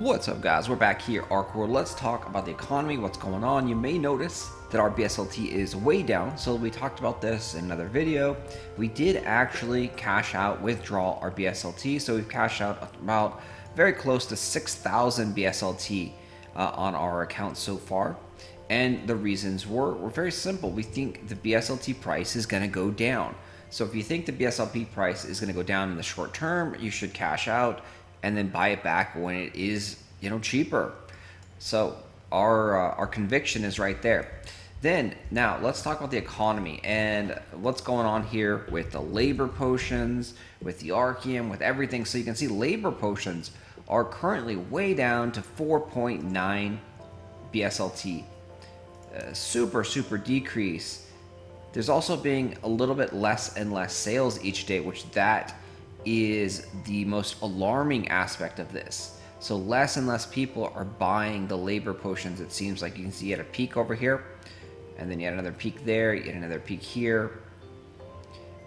What's up, guys? We're back here, Archeworld. Let's talk about the economy, what's going on. You may notice that our BSLT is way down, so we talked about this in another video. We did actually cash out, withdraw our BSLT, so we've cashed out about very close to 6,000 BSLT on our account so far. And the reasons were very simple. We think the BSLT price is going to go down. So if you think the BSLP price is going to go down in the short term, you should cash out and then buy it back when it is, cheaper. So our conviction is right there. Then now let's talk about the economy and what's going on here with the labor potions, with the Archeum, with everything. So you can see labor potions are currently way down to 4.9 BSLT. Super decrease. There's also being a little bit less and less sales each day, which that is the most alarming aspect of this. So less and less people are buying the labor potions. It seems like you can see at a peak over here, and then yet another peak there, yet another peak here,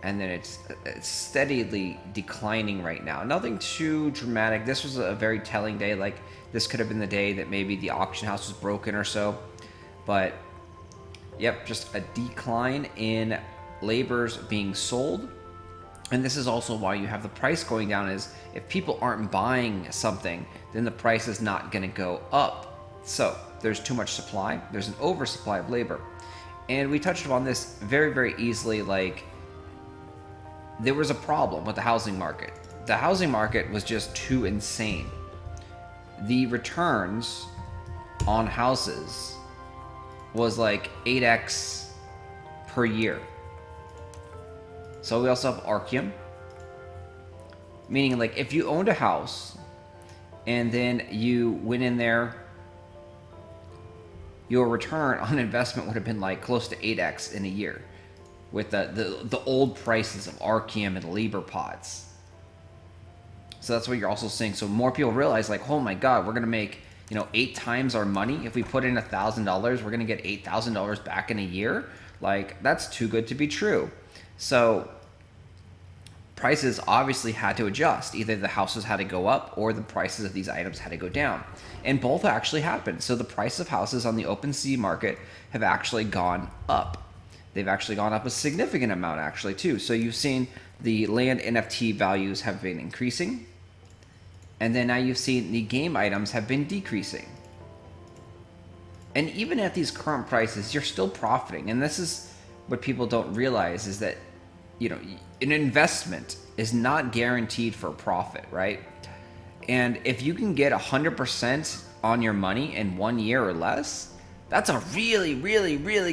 and then it's steadily declining right now. Nothing too dramatic. This was a very telling day. Like, this could have been the day that maybe the auction house was broken or so, but yep, just a decline in labors being sold. And this is also why you have the price going down, is if people aren't buying something, then the price is not going to go up. So there's too much supply. There's an oversupply of labor. And we touched upon this very easily. Like, there was a problem with the housing market. The housing market was just too insane. The returns on houses was like 8x per year. So we also have Archeum, meaning like if you owned a house and then you went in there, your return on investment would have been like close to 8x in a year with the old prices of Archeum and labor pods. So that's what you're also seeing. So more people realize, like, oh my God, we're gonna make 8 times our money. If we put in $1,000, we're gonna get $8,000 back in a year. Like, that's too good to be true. So prices obviously had to adjust. Either the houses had to go up or the prices of these items had to go down. And both actually happened. So the price of houses on the OpenSea market have actually gone up. They've actually gone up a significant amount actually too. So you've seen the land NFT values have been increasing. And then now you've seen the game items have been decreasing. And even at these current prices, you're still profiting. And this is what people don't realize, is that an investment is not guaranteed for profit, right? And if you can get 100% on your money in 1 year or less, that's a really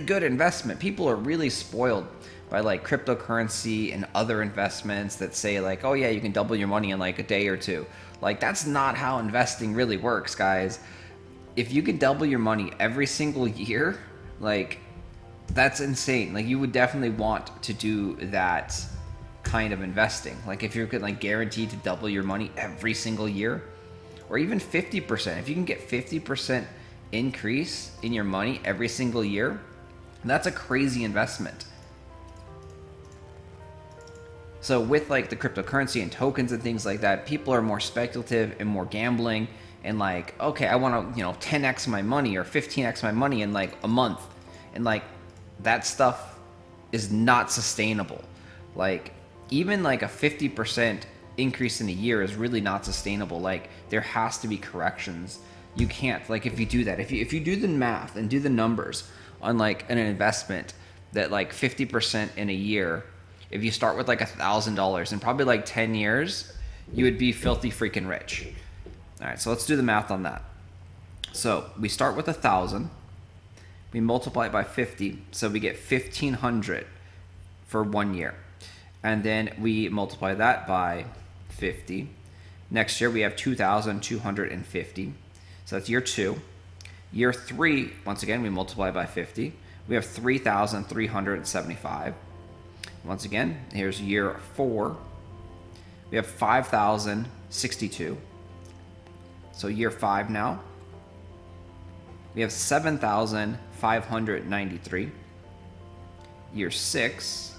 good investment. People are really spoiled by like cryptocurrency and other investments that say like, oh yeah, you can double your money in like a day or two. Like, that's not how investing really works, guys. If you can double your money every single year, like, that's insane. Like, you would definitely want to do that kind of investing. Like, if you're like guaranteed to double your money every single year, or even 50%, if you can get 50% increase in your money every single year, that's a crazy investment. So with like the cryptocurrency and tokens and things like that, people are more speculative and more gambling and like, okay, I want to 10x my money or 15x my money in like a month, and like, that stuff is not sustainable. Like, even like a 50% increase in a year is really not sustainable. Like, there has to be corrections. You can't, like, if you do that, if you do the math and do the numbers on like an investment that like 50% in a year, if you start with like $1,000 in probably like 10 years, you would be filthy freaking rich. All right, so let's do the math on that. So we start with 1,000. We multiply it by 50, so we get 1,500 for 1 year. And then we multiply that by 50. Next year we have 2,250. So that's year 2. Year 3, once again, we multiply by 50. We have 3,375. Once again, here's year 4. We have 5,062. So year 5 now. We have 7,593. Year 6,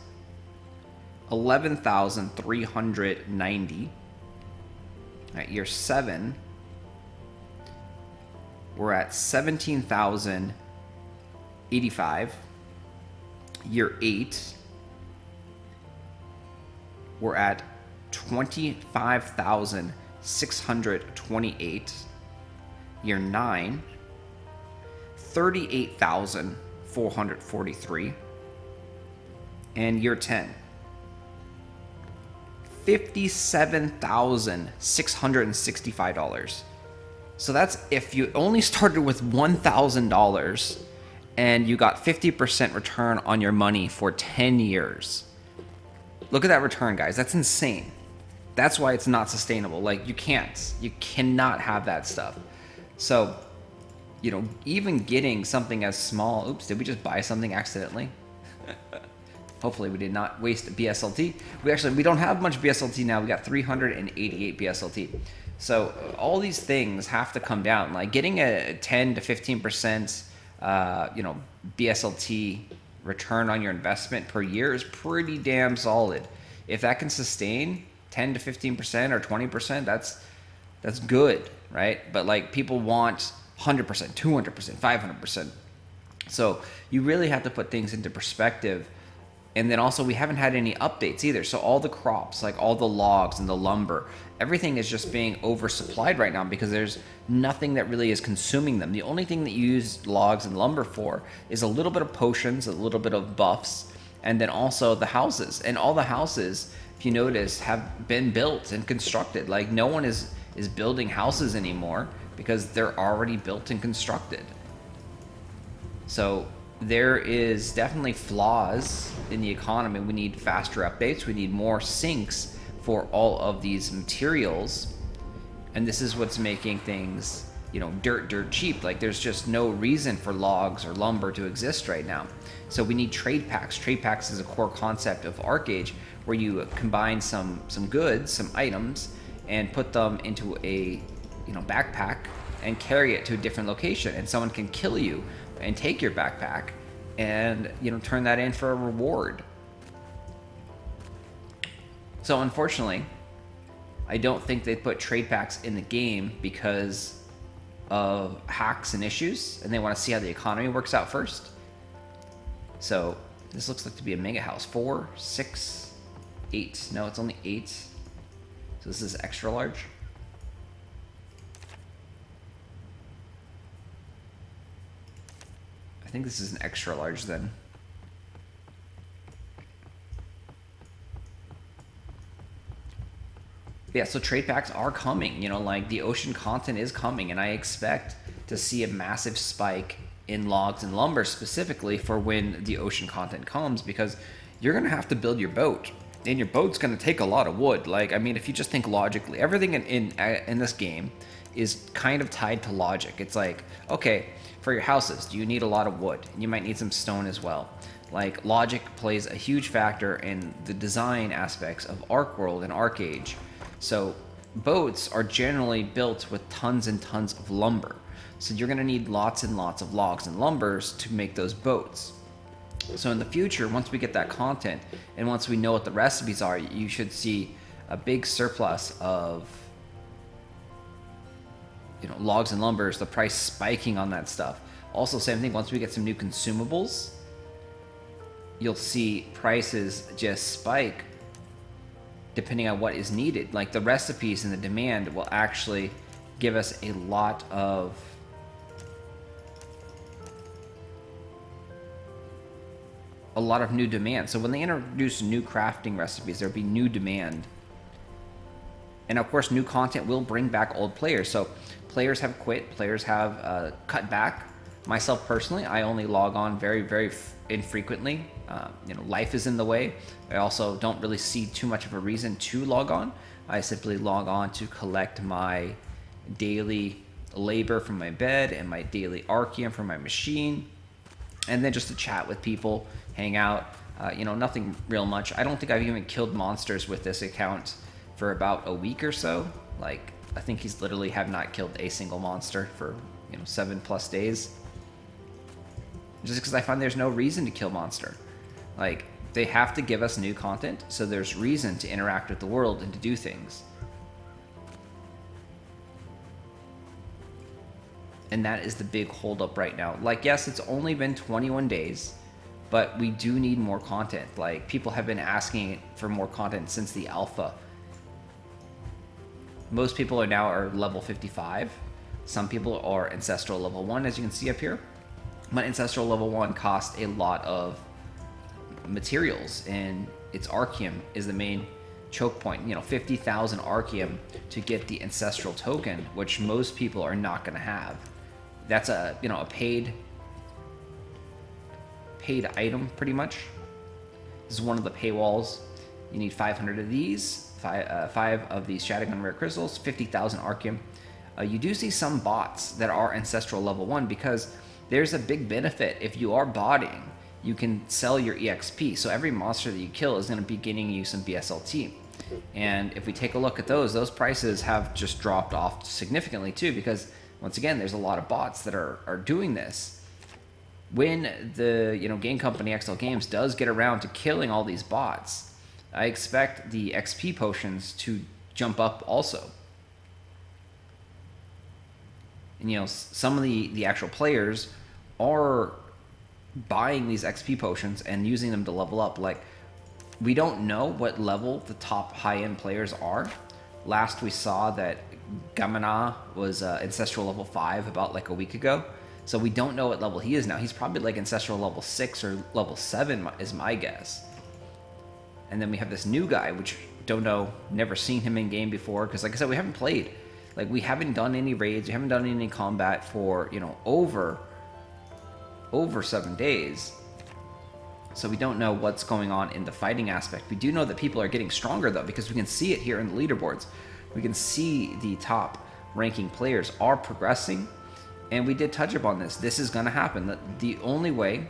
11,390. At year 7, we're at 17,085. Year 8, we're at 25,628. Year 9, 38,443. And year 10, $57,665. So that's if you only started with $1,000 and you got 50% return on your money for 10 years. Look at that return, guys. That's insane. That's why it's not sustainable. Like, you cannot have that stuff. So, even getting something as small, oops, did we just buy something accidentally? Hopefully we did not waste BSLT. We don't have much BSLT now. We got 388 BSLT. So all these things have to come down. Like getting a 10 to 15%, BSLT return on your investment per year is pretty damn solid. If that can sustain 10 to 15% or 20%, that's good, right? But like people want 100%, 200%, 500%. So you really have to put things into perspective. And then also we haven't had any updates either. So all the crops, like all the logs and the lumber, everything is just being oversupplied right now because there's nothing that really is consuming them. The only thing that you use logs and lumber for is a little bit of potions, a little bit of buffs, and then also the houses. And all the houses, if you notice, have been built and constructed. Like no one is building houses anymore because they're already built and constructed. So there is definitely flaws in the economy. We need faster updates. We need more sinks for all of these materials. And this is what's making things, dirt cheap. Like there's just no reason for logs or lumber to exist right now. So we need trade packs. Trade packs is a core concept of ArcAge where you combine some goods, some items, and put them into a backpack and carry it to a different location. And someone can kill you and take your backpack and turn that in for a reward. So unfortunately, I don't think they put trade packs in the game because of hacks and issues, and they want to see how the economy works out first. So this looks like to be a mega house. 4, 6, 8. No, it's only 8. So this is extra large. I think this is an extra large then. Yeah, so trade packs are coming, like the ocean content is coming, and I expect to see a massive spike in logs and lumber specifically for when the ocean content comes, because you're going to have to build your boat, and your boat's going to take a lot of wood. Like, I mean, if you just think logically, everything in this game is kind of tied to logic. It's like, okay, for your houses, do you need a lot of wood? You might need some stone as well. Like, logic plays a huge factor in the design aspects of Archeworld and ArcAge. So boats are generally built with tons and tons of lumber. So you're going to need lots and lots of logs and lumbers to make those boats. So in the future, once we get that content and once we know what the recipes are, you should see a big surplus of logs and lumbers, the price spiking on that stuff. Also, same thing, once we get some new consumables, you'll see prices just spike depending on what is needed. Like the recipes and the demand will actually give us a lot of new demand. So when they introduce new crafting recipes, there'll be new demand. And of course, new content will bring back old players. So players have quit, players have cut back. Myself personally, I only log on very, very infrequently. Life is in the way. I also don't really see too much of a reason to log on. I simply log on to collect my daily labor from my bed and my daily Archeon from my machine, and then just to chat with people, hang out. Nothing real much. I don't think I've even killed monsters with this account for about a week or so. Like, I think he's literally have not killed a single monster for 7+ days. Just because I find there's no reason to kill monster. Like, they have to give us new content, so there's reason to interact with the world and to do things. And that is the big holdup right now. Like, yes, it's only been 21 days, but we do need more content. Like, people have been asking for more content since the alpha. Most people are level 55. Some people are Ancestral level 1, as you can see up here. But Ancestral level 1 costs a lot of materials, and its Archeum is the main choke point. 50,000 Archeum to get the Ancestral token, which most people are not going to have. That's a paid item, pretty much. This is one of the paywalls. You need 500 of these, five of these Shadowgun rare crystals, 50,000 Archeum. You do see some bots that are Ancestral level 1 because there's a big benefit. If you are botting, you can sell your EXP. So every monster that you kill is going to be getting you some BSLT. And if we take a look at those prices have just dropped off significantly too, because once again, there's a lot of bots that are doing this. When the game company XL Games does get around to killing all these bots, I expect the XP potions to jump up also. And some of the actual players are buying these XP potions and using them to level up. Like, we don't know what level the top high-end players are. Last we saw that Gamana was Ancestral level 5 about like a week ago. So we don't know what level he is now. He's probably like Ancestral level 6 or level 7 is my guess. And then we have this new guy, which don't know, never seen him in game before. Because like I said, we haven't played. Like, we haven't done any raids. We haven't done any combat for, over 7 days. So we don't know what's going on in the fighting aspect. We do know that people are getting stronger, though, because we can see it here in the leaderboards. We can see the top ranking players are progressing. And we did touch upon this. This is going to happen. The only way,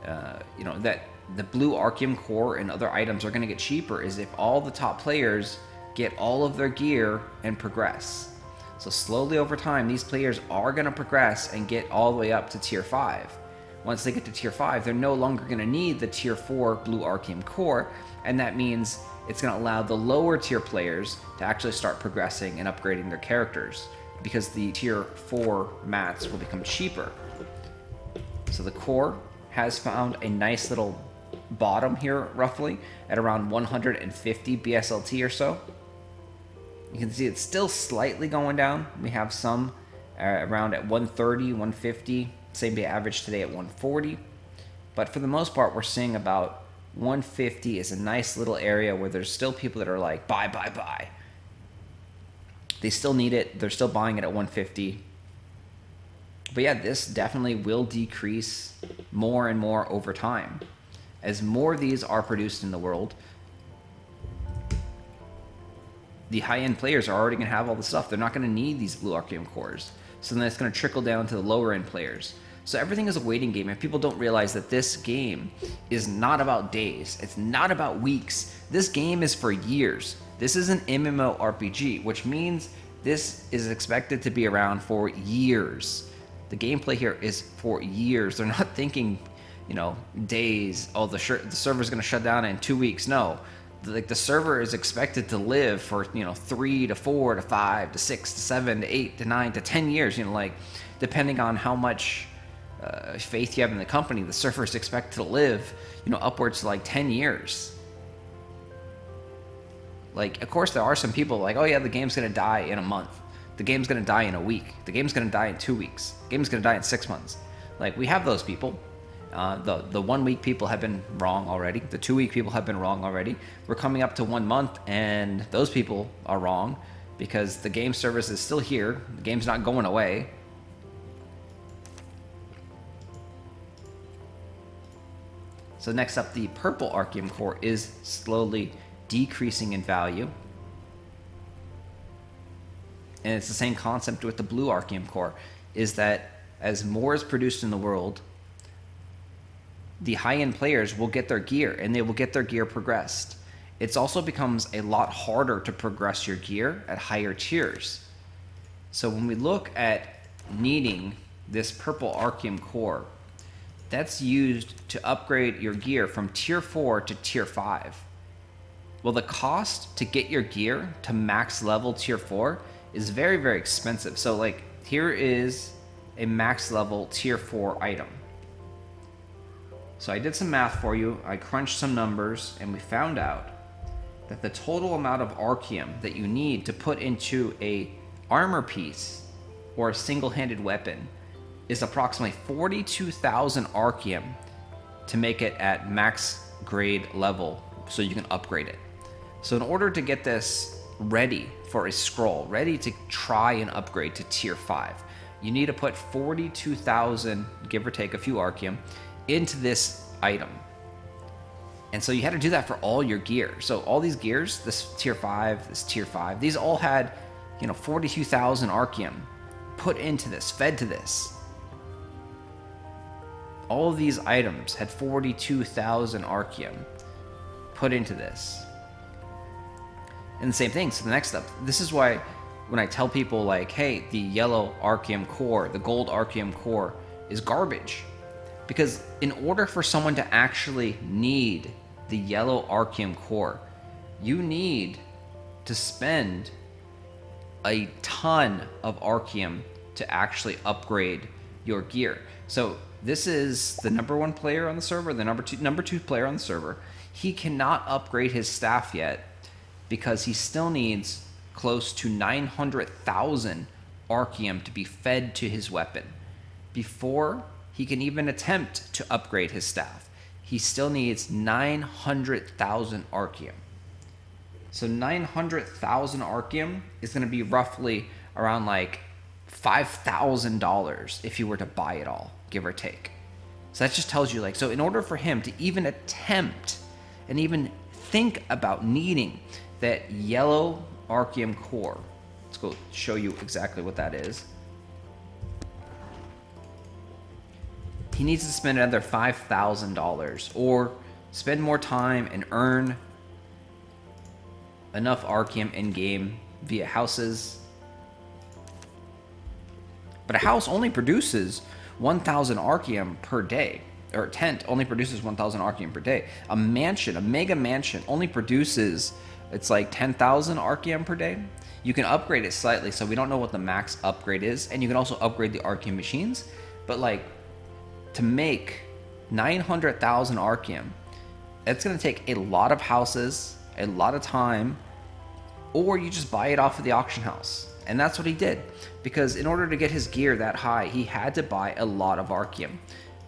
that the blue Archeum core and other items are going to get cheaper is if all the top players get all of their gear and progress. So slowly over time, these players are going to progress and get all the way up to tier 5. Once they get to tier 5, they're no longer going to need the tier 4 blue Archeum core, and that means it's going to allow the lower tier players to actually start progressing and upgrading their characters, because the tier 4 mats will become cheaper. So the core has found a nice little bottom here, roughly, at around 150 BSLT or so. You can see it's still slightly going down. We have some around at 130, 150. Same day average today at 140. But for the most part, we're seeing about 150 is a nice little area where there's still people that are like, buy, buy, buy. They still need it. They're still buying it at 150. But yeah, this definitely will decrease more and more over time. As more of these are produced in the world, the high-end players are already going to have all the stuff. They're not going to need these blue Archeum cores. So then it's going to trickle down to the lower-end players. So everything is a waiting game, and people don't realize that this game is not about days. It's not about weeks. This game is for years. This is an MMORPG, which means this is expected to be around for years. The gameplay here is for years. They're not thinking, days. Oh, the server's going to shut down in 2 weeks. No. Like, the server is expected to live for 3 to 4 to 5 to 6 to 7 to 8 to 9 to 10 years. Depending on how much faith you have in the company, the server is expected to live upwards to like 10 years. Like, of course, there are some people like, oh yeah, the game's gonna die in a month, the game's gonna die in a week, the game's gonna die in 2 weeks, the game's gonna die in 6 months. Like, we have those people. The 1 week people have been wrong already. The 2 week people have been wrong already. We're coming up to 1 month, and those people are wrong because the game service is still here. The game's not going away. So next up, the purple Archeum core is slowly decreasing in value. And it's the same concept with the blue Archeum core, is that as more is produced in the world, the high-end players will get their gear, and they will get their gear progressed. It also becomes a lot harder to progress your gear at higher tiers. So when we look at needing this purple Archeum core, that's used to upgrade your gear from tier 4 to tier 5. Well, the cost to get your gear to max level tier 4 is very, very expensive. So like, here is a max level tier 4 item. So I did some math for you, I crunched some numbers, and we found out that the total amount of Archeum that you need to put into a armor piece or a single-handed weapon is approximately 42,000 Archeum to make it at max grade level so you can upgrade it. So in order to get this ready for a scroll, ready to try and upgrade to tier 5, you need to put 42,000, give or take a few Archeum, into this item. And so you had to do that for all your gear. So all these gears, this tier 5, this tier 5, these all had, 42,000 Archeum put into this, fed to this. All of these items had 42,000 Archeum put into this. And the same thing, so the next step, this is why when I tell people like, hey, the yellow Archeum core, the gold Archeum core is garbage. Because in order for someone to actually need the yellow Archeum core, you need to spend a ton of Archeum to actually upgrade your gear. So this is the number 1 player on the server, the number two player on the server. He cannot upgrade his staff yet because he still needs close to 900,000 Archeum to be fed to his weapon before he can even attempt to upgrade his staff. He still needs 900,000 Archeum. So 900,000 Archeum is going to be roughly around like $5,000 if you were to buy it all, give or take. So that just tells you so in order for him to even attempt and even think about needing that yellow Archeum core, let's go show you exactly what that is. He needs to spend another $5,000 or spend more time and earn enough Archeum in-game via houses. But a house only produces 1,000 Archeum per day, or a tent only produces 1,000 Archeum per day. A mansion, a mega mansion, only produces, it's like 10,000 Archeum per day. You can upgrade it slightly, so we don't know what the max upgrade is, and you can also upgrade the Archeum machines, but to make 900,000 Archeum, it's going to take a lot of houses, a lot of time, or you just buy it off of the auction house. And that's what he did, because in order to get his gear that high, he had to buy a lot of Archeum.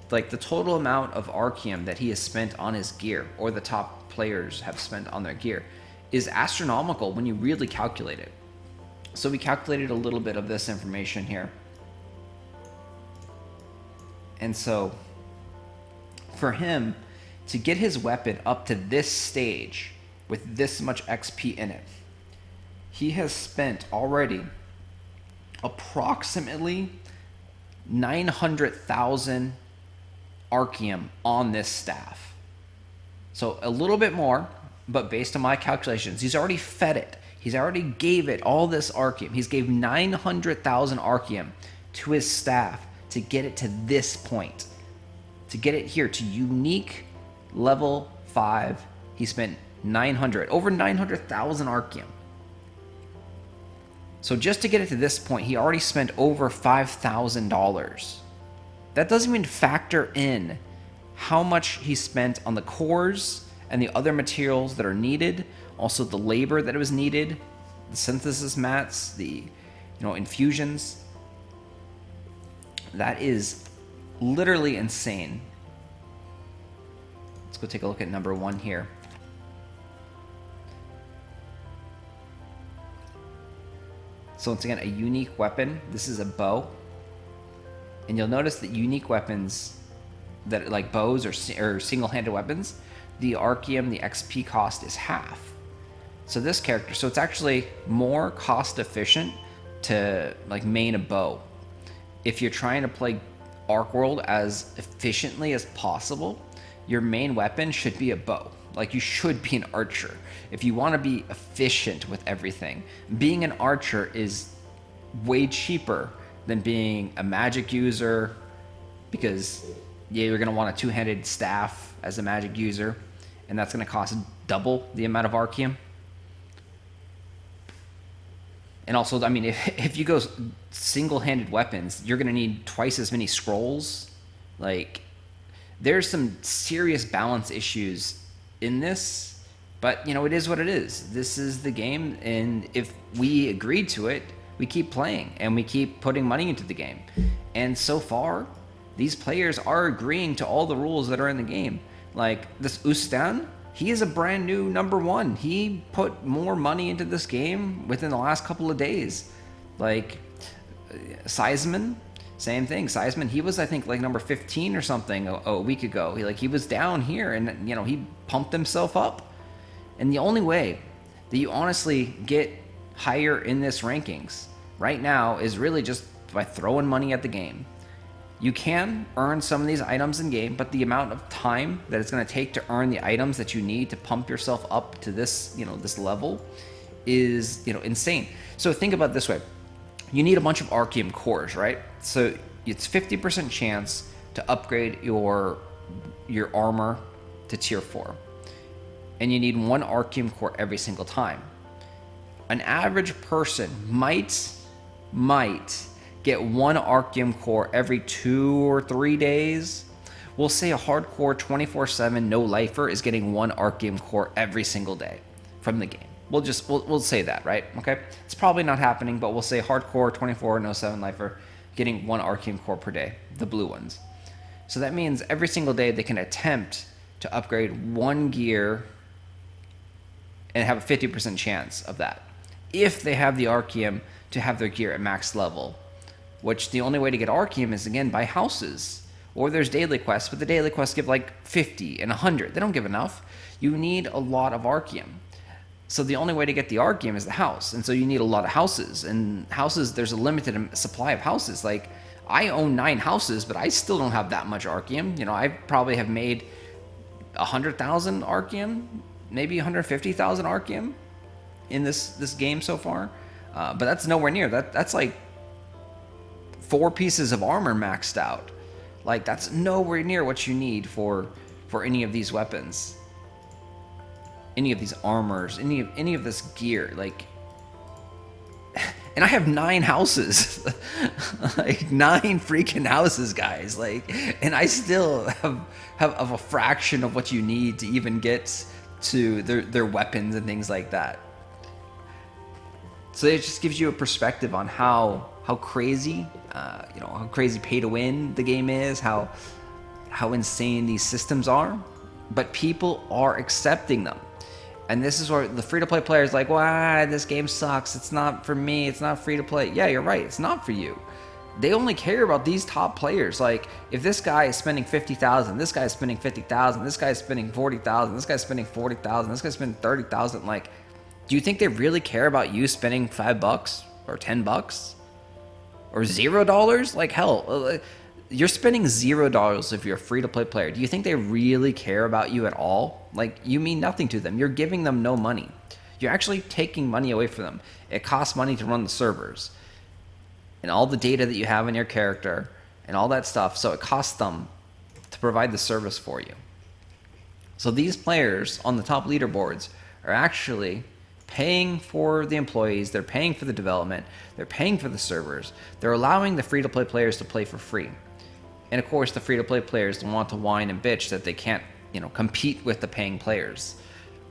The total amount of Archeum that he has spent on his gear, or the top players have spent on their gear, is astronomical when you really calculate it. So we calculated a little bit of this information here. And so for him to get his weapon up to this stage with this much XP in it, he has spent already approximately 900,000 Archeum on this staff. So a little bit more, but based on my calculations, he's already fed it. He's already gave it all this Archeum. He's gave 900,000 Archeum to his staff to get it to this point, to get it here to unique level 5. He spent over 900,000 Archeum. So just to get it to this point, he already spent over $5,000. That doesn't even factor in how much he spent on the cores and the other materials that are needed, also the labor that was needed, the synthesis mats, the infusions. That is literally insane. Let's go take a look at number 1 here. So once again, a unique weapon. This is a bow. And you'll notice that unique weapons that like bows or single-handed weapons, the Archeum, the XP cost is half. So this character, so it's actually more cost efficient to main a bow. If you're trying to play Archeworld as efficiently as possible, your main weapon should be a bow. You should be an archer. If you want to be efficient with everything, being an archer is way cheaper than being a magic user, because you're going to want a two-handed staff as a magic user, and that's going to cost double the amount of Archeum. And also, I mean, if you go single-handed weapons, you're going to need twice as many scrolls. Like, there's some serious balance issues in this, but, you know, it is what it is. This is the game, and if we agreed to it, we keep playing, and we keep putting money into the game. And so far, these players are agreeing to all the rules that are in the game. Like, this Ustan, he is a brand new #1. He put more money into this game within the last couple of days. Like, Seisman, same thing. Seisman, he was, I think, like number 15 or something a week ago. He was down here, and, you know, he pumped himself up. And the only way that you honestly get higher in this rankings right now is really just by throwing money at the game. You can earn some of these items in game, but the amount of time that it's going to take to earn the items that you need to pump yourself up to this, you know, this level is, you know, insane. So think about it this way. You need a bunch of Archeum cores, right? So it's 50% chance to upgrade your armor to tier 4. And you need 1 Archeum core every single time. An average person might get 1 Archeum core every 2 or 3 days. We'll say a hardcore 24/7 no lifer is getting 1 Archeum core every single day from the game. We'll say that, right? Okay, it's probably not happening, but we'll say hardcore 24 no 7 lifer getting 1 Archeum core per day, the blue ones. So that means every single day they can attempt to upgrade 1 gear and have a 50% chance of that, if they have the Archeum to have their gear at max level. Which the only way to get Archeum is, again, by houses. Or there's daily quests, but the daily quests give like 50 and 100. They don't give enough. You need a lot of Archeum. So the only way to get the Archeum is the house. And so you need a lot of houses. And houses, there's a limited supply of houses. Like, I own 9 houses, but I still don't have that much Archeum. You know, I probably have made 100,000 Archeum, maybe 150,000 Archeum in this game so far. But that's nowhere near. That's like 4 pieces of armor maxed out. Like, that's nowhere near what you need for any of these weapons, any of these armors, any of this gear. Like, and I have 9 houses, like 9 freaking houses, guys. Like, and I still have a fraction of what you need to even get to their weapons and things like that. So it just gives you a perspective on how crazy, how crazy pay to win the game is, how insane these systems are, but people are accepting them. And this is where the free-to-play player is like, "Why, this game sucks. It's not for me. It's not free-to-play." Yeah, you're right. It's not for you. They only care about these top players. Like, if this guy is spending 50,000, this guy's spending 50,000, this guy's spending 40,000, this guy's spending 40,000, this guy's spending 30,000, like, do you think they really care about you spending $5 or $10 or $0? Like, hell, you're spending $0 if you're a free-to-play player. Do you think they really care about you at all? Like, you mean nothing to them. You're giving them no money. You're actually taking money away from them. It costs money to run the servers and all the data that you have in your character and all that stuff. So it costs them to provide the service for you. So these players on the top leaderboards are actually paying for the employees, they're paying for the development, they're paying for the servers, they're allowing the free-to-play players to play for free. And of course, the free-to-play players want to whine and bitch that they can't, compete with the paying players.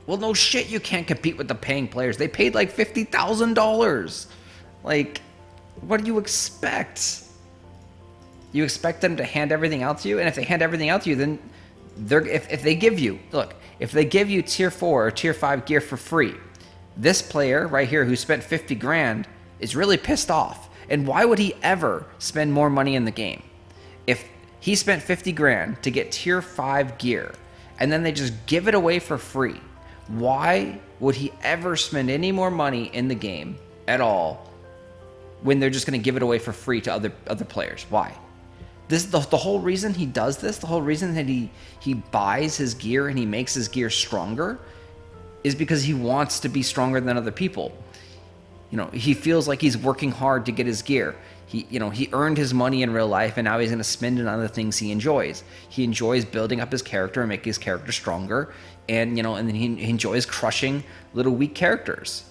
Well, no shit, you can't compete with the paying players. They paid like $50,000. Like, what do you expect? You expect them to hand everything out to you? And if they hand everything out to you, then if they give you tier 4 or tier 5 gear for free, this player right here who spent 50 grand is really pissed off. And why would he ever spend more money in the game? If he spent 50 grand to get tier 5 gear and then they just give it away for free, why would he ever spend any more money in the game at all when they're just going to give it away for free to other players? Why? The whole reason he does this, the whole reason that he buys his gear and he makes his gear stronger is because he wants to be stronger than other people. He feels like he's working hard to get his gear. He earned his money in real life, and now he's going to spend it on the things he enjoys. He enjoys building up his character and making his character stronger, and then he enjoys crushing little weak characters.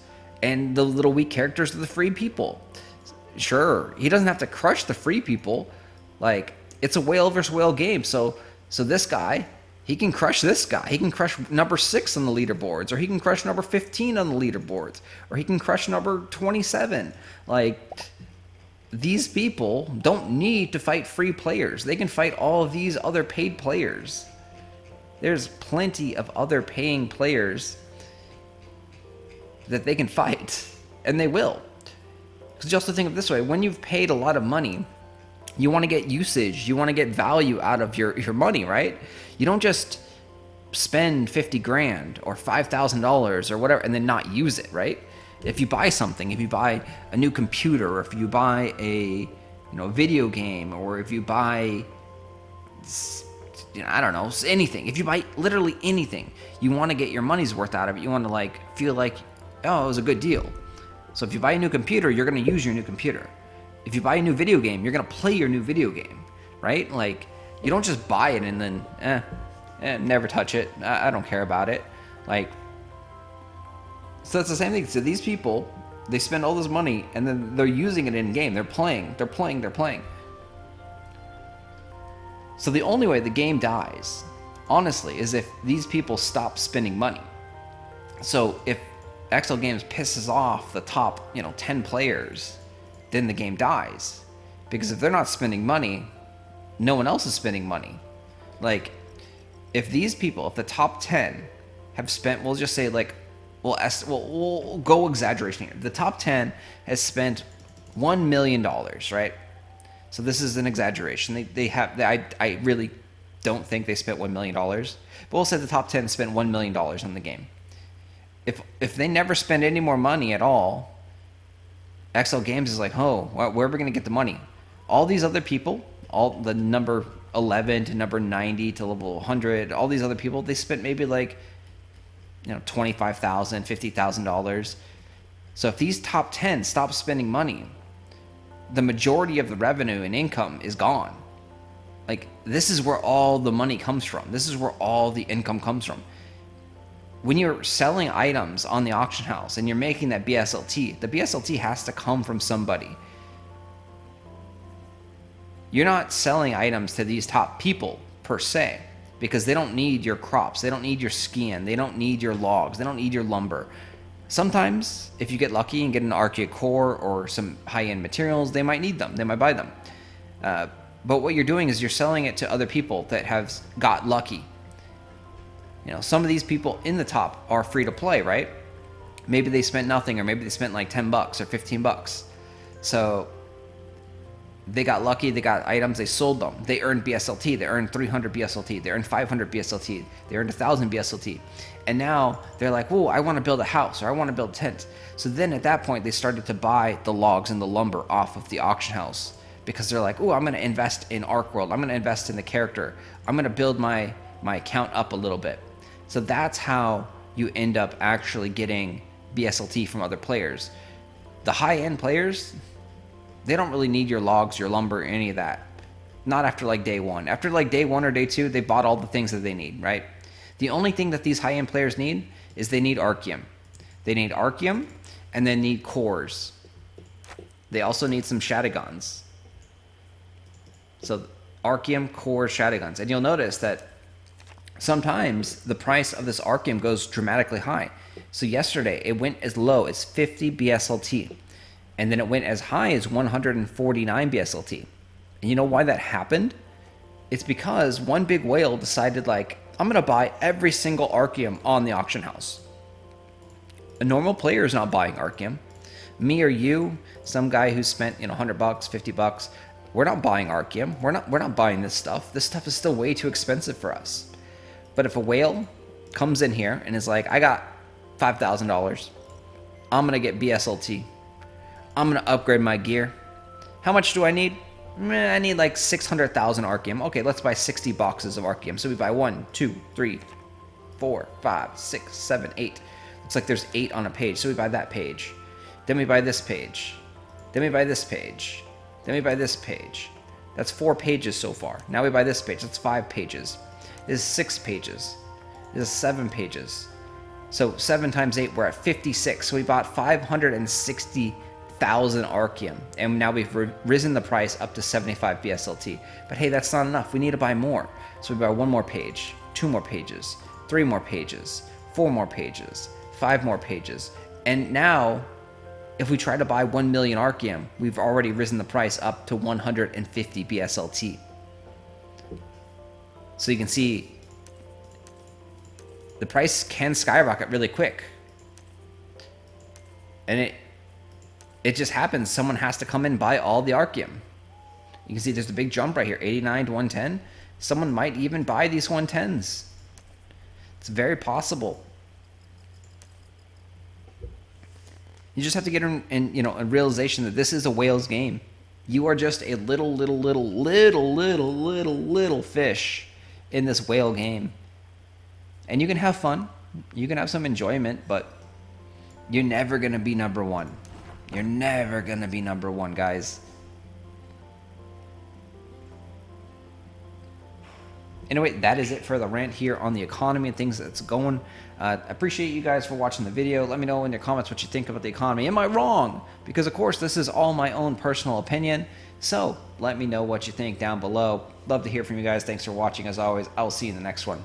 And the little weak characters are the free people. Sure, he doesn't have to crush the free people. Like, it's a whale versus whale game. So this guy, he can crush this guy. He can crush number 6 on the leaderboards, or he can crush number 15 on the leaderboards, or he can crush number 27. Like, these people don't need to fight free players. They can fight all of these other paid players. There's plenty of other paying players that they can fight, and they will. Because you also think of it this way: when you've paid a lot of money, you want to get usage, you want to get value out of your money, right? You don't just spend 50 grand or $5,000 or whatever and then not use it, right? If you buy something, if you buy a new computer, or if you buy a video game, or if you buy, I don't know, anything. If you buy literally anything, you want to get your money's worth out of it. You want to feel like, oh, it was a good deal. So if you buy a new computer, you're going to use your new computer. If you buy a new video game, you're going to play your new video game, right? Like, you don't just buy it and then, never touch it. I don't care about it. Like, so it's the same thing. So these people, they spend all this money and then they're using it in game. They're playing. So the only way the game dies, honestly, is if these people stop spending money. So if XL Games pisses off the top, 10 players, then the game dies. Because if they're not spending money, no one else is spending money. Like, if these people, if the top 10 have spent, we'll just say we'll go exaggeration here. The top 10 has spent $1 million, right? So this is an exaggeration. I really don't think they spent $1 million. But we'll say the top 10 spent $1 million on the game. If they never spend any more money at all, XL Games is like, oh, where are we going to get the money? All these other people, all the number 11 to number 90 to level 100, all these other people, they spent maybe $25,000, $50,000. So if these top 10 stop spending money, the majority of the revenue and income is gone. Like, this is where all the money comes from. This is where all the income comes from. When you're selling items on the auction house and you're making that BSLT, the BSLT has to come from somebody. You're not selling items to these top people per se, because they don't need your crops, they don't need your skin, they don't need your logs, they don't need your lumber. Sometimes, if you get lucky and get an Archeworld core or some high-end materials, they might need them, they might buy them. But what you're doing is you're selling it to other people that have got lucky. Some of these people in the top are free to play, right? Maybe they spent nothing, or maybe they spent like $10 or $15. So they got lucky, they got items, they sold them. They earned BSLT, they earned 300 BSLT, they earned 500 BSLT, they earned 1,000 BSLT. And now they're like, whoa, I want to build a house, or I want to build tents. So then at that point, they started to buy the logs and the lumber off of the auction house, because they're like, oh, I'm going to invest in Archeworld, I'm going to invest in the character, I'm going to build my account up a little bit. So that's how you end up actually getting BSLT from other players. The high-end players, they don't really need your logs, your lumber, any of that. Not after day one. After day one or day two, they bought all the things that they need, right? The only thing that these high-end players need is they need Archeum. They need Archeum, and they need cores. They also need some Shadowguns. So Archeum, core, Shadowguns. And you'll notice that sometimes the price of this Archeum goes dramatically high. So yesterday, it went as low as 50 BSLT. And then it went as high as 149 BSLT. And you know why that happened? It's because one big whale decided, I'm going to buy every single Archeum on the auction house. A normal player is not buying Archeum. Me or you, some guy who spent $100, $50, we're not buying Archeum. We're not buying this stuff. This stuff is still way too expensive for us. But if a whale comes in here and is like, I got $5,000, I'm going to get BSLT. I'm going to upgrade my gear. How much do I need? I need 600,000 Archeum. Okay, let's buy 60 boxes of Archeum. So we buy 1, 2, 3, 4, 5, 6, 7, 8. Looks like there's 8 on a page. So we buy that page. Then we buy this page. Then we buy this page. Then we buy this page. That's 4 pages so far. Now we buy this page. That's 5 pages. This is 6 pages. This is 7 pages. So 7 times 8, we're at 56. So we bought 560,000 Archeum. And now we've risen the price up to 75 BSLT. But hey, that's not enough. We need to buy more. So we buy 1 more page, 2 more pages, 3 more pages, 4 more pages, 5 more pages. And now, if we try to buy 1 million Archeum, we've already risen the price up to 150 BSLT. So you can see the price can skyrocket really quick. And it just happens. Someone has to come in and buy all the Archeum. You can see there's a big jump right here, 89 to 110. Someone might even buy these 110s. It's very possible. You just have to get in a realization that this is a whale's game. You are just a little fish in this whale game. And you can have fun. You can have some enjoyment, but you're never going to be number one. You're never going to be number one, guys. Anyway, that is it for the rant here on the economy and things that's going. I appreciate you guys for watching the video. Let me know in your comments what you think about the economy. Am I wrong? Because, of course, this is all my own personal opinion. So let me know what you think down below. Love to hear from you guys. Thanks for watching. As always, I will see you in the next one.